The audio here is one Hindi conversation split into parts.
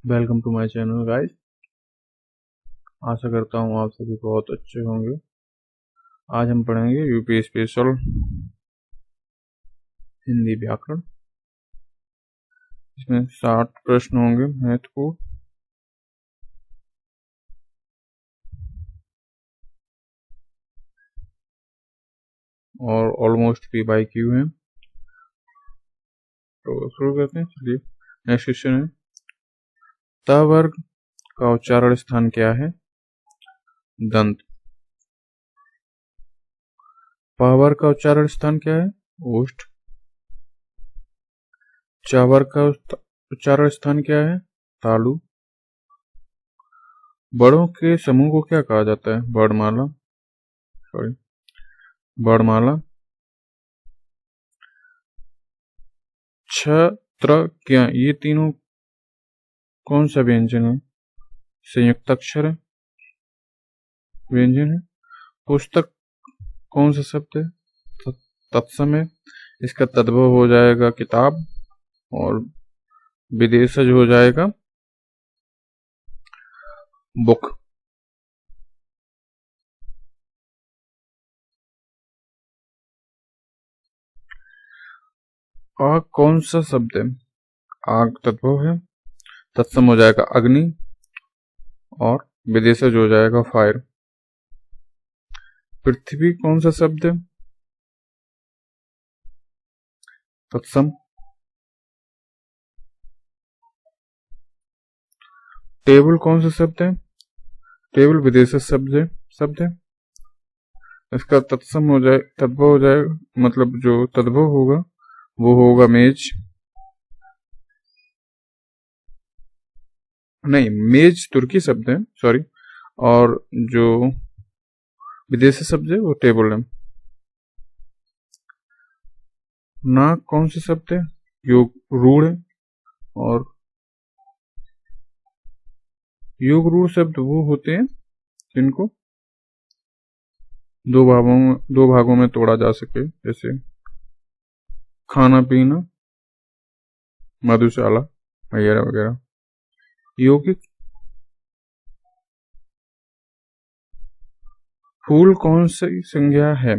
Welcome to my channel guys. आशा करता हूँ आप सभी बहुत अच्छे होंगे। आज हम पढ़ेंगे यूपी स्पेशल हिंदी व्याकरण। इसमें 60 प्रश्न होंगे महत्वपूर्ण और ऑलमोस्ट पी बाई क्यू है। तो शुरू करते हैं। चलिए, नेक्स्ट क्वेश्चन है, त वर्ग का उच्चारण स्थान क्या है? दंत। प वर्ग का उच्चारण स्थान क्या है? ओष्ठ। च वर्ग का उच्चारण स्थान क्या है? तालु। बड़ों के समूह को क्या कहा जाता है? वर्णमाला। वर्णमाला। छ, त्र, क्या, ये तीनों कौन सा व्यंजन है? संयुक्त अक्षर है, व्यंजन है। पुस्तक कौन सा शब्द है? तत्सम है। इसका तद्भव हो जाएगा किताब और विदेशज हो जाएगा बुक। आग कौन सा शब्द है? आग तद्भव है, तत्सम हो जाएगा अग्नि और विदेशज हो जाएगा फायर। पृथ्वी कौन सा शब्द है? तत्सम। टेबल कौन सा शब्द है? टेबल विदेशज शब्द है। इसका तत्सम हो जाए, तद्भव हो जाए, मतलब जो तद्भव होगा वो होगा मेज। नहीं, मेज तुर्की शब्द है, सॉरी। और जो विदेशी शब्द है वो टेबल है। नाक कौन सा शब्द है? योग रूढ़ है। और योग रूढ़ शब्द वो होते हैं जिनको दो भागों में तोड़ा जा सके, जैसे खाना पीना, मधुशाला वगैरह वगैरह। यौगिक। फूल कौन सी संज्ञा है?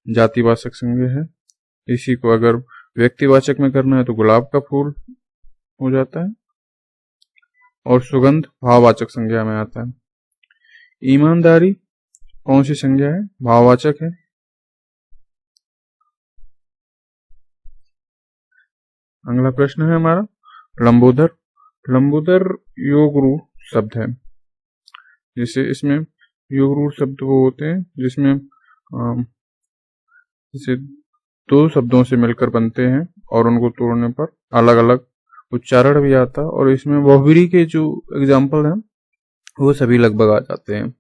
जातिवाचक संज्ञा है। इसी को अगर व्यक्तिवाचक में करना है तो गुलाब का फूल हो जाता है। और सुगंध भाववाचक संज्ञा में आता है। ईमानदारी कौन सी संज्ञा है? भाववाचक है। अगला प्रश्न है हमारा, लंबोदर। लंबोदर योग रूढ़ शब्द है। जैसे इसमें योग रूढ़ शब्द वो होते हैं जिसमें जैसे दो शब्दों से मिलकर बनते हैं और उनको तोड़ने पर अलग अलग उच्चारण भी आता है। और इसमें बहुब्रीही के जो एग्जाम्पल हैं वो सभी लगभग आ जाते हैं।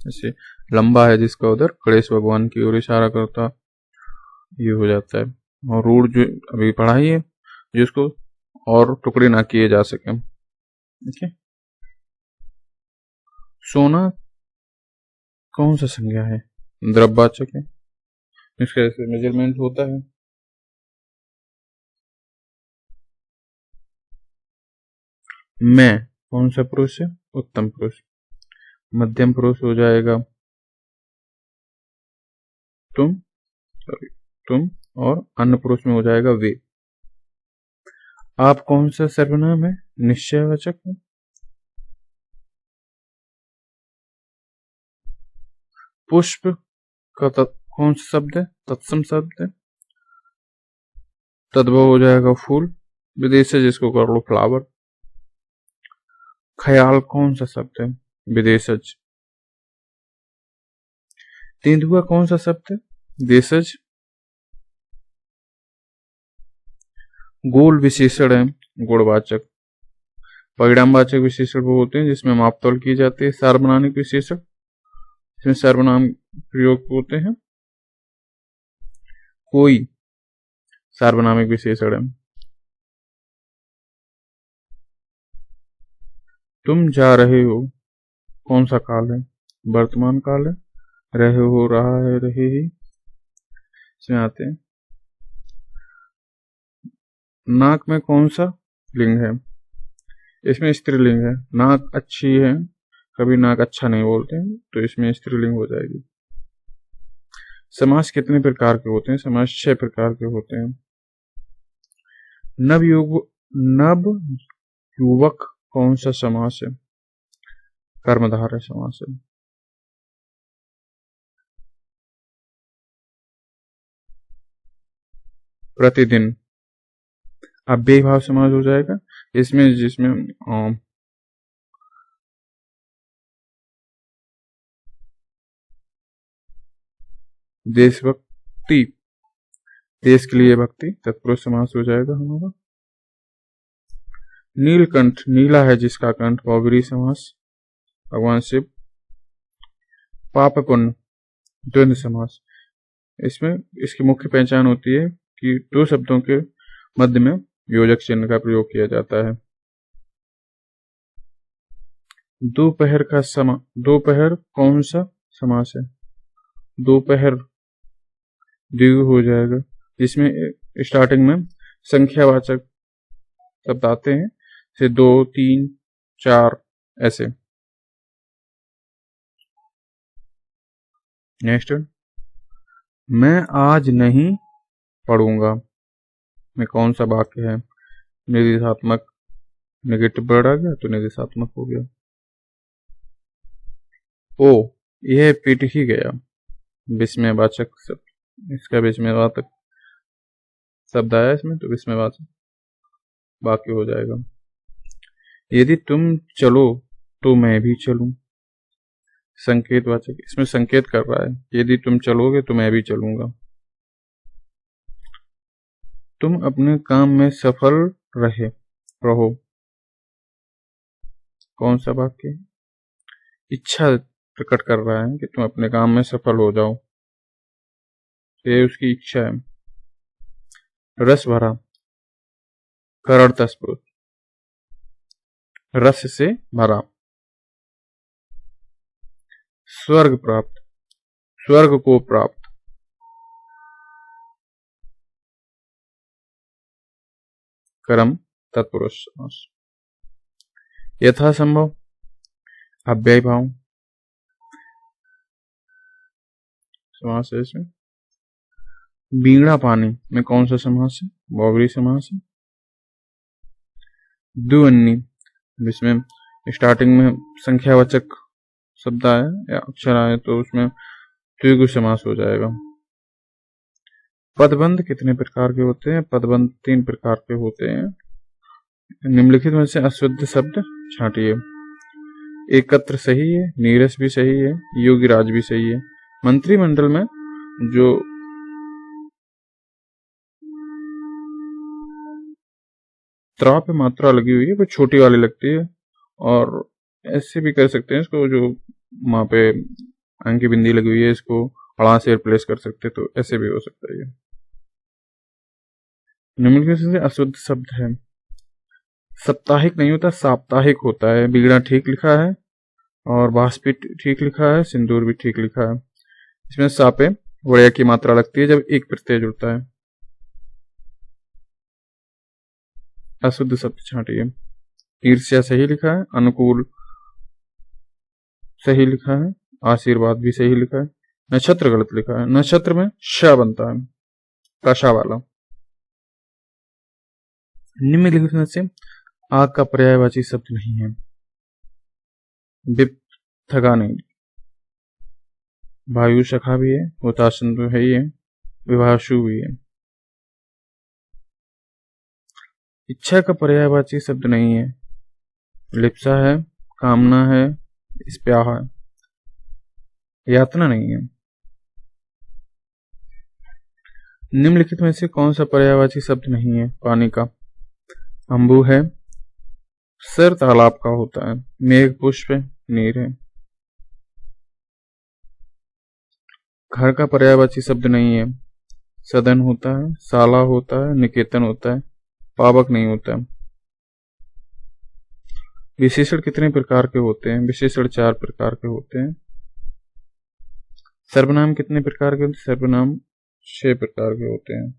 जैसे लंबा है जिसका उधर गणेश भगवान की ओर इशारा करता, ये हो जाता है। और रूढ़ जो अभी पढ़ाई है जिसको और टुकड़े ना किए जा सके। ठीक है। सोना कौन सा संज्ञा है? द्रव्यवाचक है। इसका ऐसे मेजरमेंट होता है। मैं कौन सा पुरुष है? उत्तम पुरुष। मध्यम पुरुष हो जाएगा तुम, सॉरी, तुम। और अन्य पुरुष में हो जाएगा वे। आप कौन सा सर्वनाम है? निश्चयवाचक है। पुष्प का कौन सा शब्द है? तत्सम शब्द है। तद्भव हो जाएगा फूल, विदेशज जिसको कर लो फ्लावर। ख्याल कौन सा शब्द है? विदेशज। तेंदुआ कौन सा शब्द है? देशज। गोल विशेषण है गुणवाचक। परिणामवाचक विशेषण वो होते हैं जिसमें मापतौल की जाती है। सार्वनामिक विशेषण इसमें सर्वनाम प्रयोग होते हैं। कोई सार्वनामिक विशेषण है। तुम जा रहे हो कौन सा काल है? वर्तमान काल है। रहे हो रहा है, रहे ही इसमें आते हैं। नाक में कौन सा लिंग है? इसमें स्त्रीलिंग है, नाक अच्छी है, कभी नाक अच्छा नहीं बोलते हैं, तो इसमें स्त्रीलिंग हो जाएगी। समास कितने प्रकार के होते हैं? समास 6 प्रकार के होते हैं। नव युवक कौन सा समास है? कर्मधारय समास है। प्रतिदिन अव्ययी भाव समास हो जाएगा इसमें, जिसमें देशभक्ति, देश के लिए भक्ति, तत्पुरुष समास हो जाएगा हमारा। नीलकंठ, नीला है जिसका कंठ, बहुव्रीहि समास, भगवान शिव। पाप पुण्य, द्वंद्व समास। इसमें इसकी मुख्य पहचान होती है कि 2 शब्दों के मध्य में योजक चिन्ह का प्रयोग किया जाता है। दोपहर का दोपहर कौन सा समास है? दोपहर द्विगु हो जाएगा, इसमें स्टार्टिंग में संख्यावाचक शब्द आते हैं, से 2, 3, 4 ऐसे। नेक्स्ट, मैं आज नहीं पढ़ूंगा में कौन सा वाक्य है? निर्देशात्मक, नेगेटिव वर्ड आ गया तो निर्देशात्मक हो गया। ओ, यह पिट ही गया, विस्मयवाचक शब्द, इसका विस्मयवाचक शब्द आया इसमें, तो विस्मयवाचक वाक्य हो जाएगा। यदि तुम चलो तो मैं भी चलूं, संकेतवाचक, इसमें संकेत कर रहा है, यदि तुम चलोगे तो मैं भी चलूंगा। तुम अपने काम में सफल रहो, कौन सा वाक्य? इच्छा प्रकट कर रहा है कि तुम अपने काम में सफल हो जाओ, ये उसकी इच्छा है। रस भरा, करण तत्पुरुष, रस से भरा। स्वर्ग प्राप्त, स्वर्ग को प्राप्त। कर्म तत्पुरुष समास। यथासंभव, अव्ययी भाव समास है इसमें। बीड़ा पानी में कौन सा समास है? बहुव्रीहि समास है। द्विवन्नी, जिसमें स्टार्टिंग में संख्यावाचक शब्द आए या अक्षर आए तो उसमें द्विगु समास हो जाएगा। पदबंध कितने प्रकार के होते हैं? पदबंध 3 प्रकार के होते हैं। निम्नलिखित में से अशुद्ध शब्द छांटिए। एकत्र सही है, नीरस भी सही है, योगीराज भी सही है। मंत्रिमंडल में जो त्रा पे मात्रा लगी हुई है वो छोटी वाली लगती है, और ऐसे भी कर सकते हैं इसको, जो वहां पे अंक की बिंदी लगी हुई है इसको अड़ा से रिप्लेस कर सकते हैं, तो ऐसे भी हो सकता है। निम्नलिखित से अशुद्ध शब्द है। साप्ताहिक नहीं होता, साप्ताहिक होता है। बीड़ा ठीक लिखा है, और बांस भी ठीक लिखा है, सिंदूर भी ठीक लिखा है। इसमें सापे वड़िया की मात्रा लगती है जब एक प्रत्यय जुड़ता है। अशुद्ध शब्द छांटिए। ईर्ष्या सही लिखा है, अनुकूल सही लिखा है, आशीर्वाद भी सही लिखा है। नक्षत्र गलत लिखा है, नक्षत्र में श बनता है, कशा वाला। निम्नलिखित में से आग का पर्यायवाची शब्द नहीं है। थका नहीं, वायु सखा भी है, हुताशन तो है ही है, विभाषु भी है। इच्छा का पर्यायवाची शब्द नहीं है। लिप्सा है, कामना है, स्प्याह है, यातना नहीं है। निम्नलिखित में से कौन सा पर्यायवाची शब्द नहीं है? पानी का अंबु है, सर तालाब का होता है, मेघ पुष्प है, नीर है। घर का पर्यायवाची शब्द नहीं है। सदन होता है, साला होता है, निकेतन होता है, पावक नहीं होता है। विशेषण कितने प्रकार के होते हैं? विशेषण 4 प्रकार के होते हैं। सर्वनाम कितने प्रकार के होते हैं? सर्वनाम 6 प्रकार के होते हैं।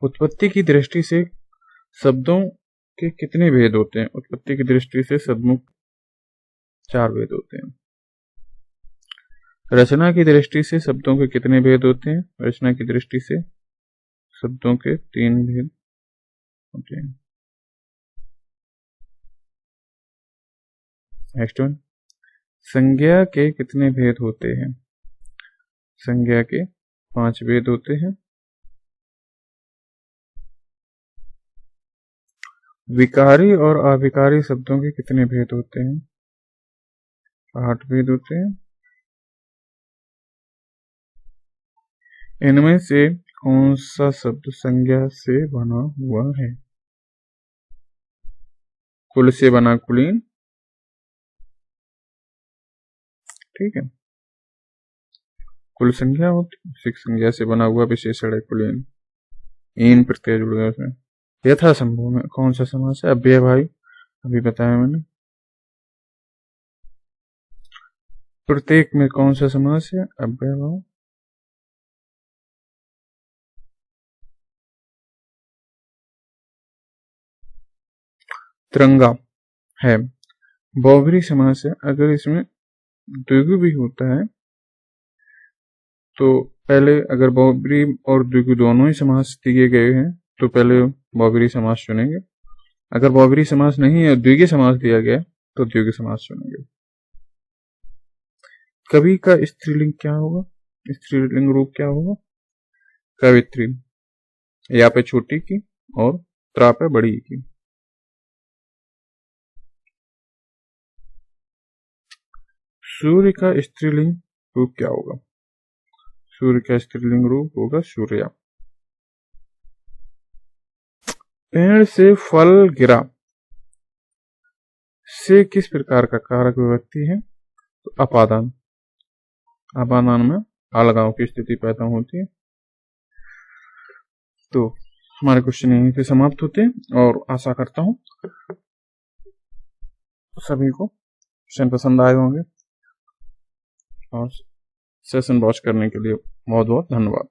उत्पत्ति की दृष्टि से शब्दों के कितने भेद होते हैं? उत्पत्ति की दृष्टि से शब्दों 4 भेद होते हैं। रचना की दृष्टि से शब्दों के कितने भेद होते हैं? रचना की दृष्टि से शब्दों के 3 भेद होते हैं। नेक्स्ट वन, संज्ञा के कितने भेद होते हैं? संज्ञा के 5 भेद होते हैं। विकारी और अविकारी शब्दों के कितने भेद होते हैं? 8 भेद होते हैं। इनमें से कौन सा शब्द संज्ञा से बना हुआ है? कुल से बना कुलीन, ठीक है, कुल संज्ञा होती है। सिक संज्ञा से बना हुआ विशेषण है कुलीन। इन प्रत्यय जुड़ गया उसमें। यथा संभव में कौन सा समास है? अव्यय भाई, अभी बताया मैंने। प्रत्येक में कौन सा समास है? अव्यय भाव। तिरंगा है, बहुब्रीहि समास है। अगर इसमें द्विगु भी होता है तो पहले, अगर बहुब्रीहि और द्विगु दोनों ही समास दिए गए हैं तो पहले बहुब्रीहि समास चुनेंगे। अगर बहुब्रीहि समास नहीं है, द्विगु समास दिया गया तो द्विगु समास चुनेंगे। कवि का स्त्रीलिंग क्या होगा? स्त्रीलिंग रूप क्या होगा? कवित्री, या पे छोटी की और त्रा पे बड़ी की। सूर्य का स्त्रीलिंग रूप क्या होगा? सूर्य का स्त्रीलिंग रूप होगा सूर्या। पेड़ से फल गिरा से किस प्रकार का कारक विभक्ति है? तो अपादान। अपादान में अलगाव की स्थिति पैदा होती है। तो हमारे क्वेश्चन यहीं पे समाप्त होते हैं और आशा करता हूं सभी को क्वेश्चन पसंद आए होंगे और सेशन वॉच करने के लिए बहुत बहुत धन्यवाद।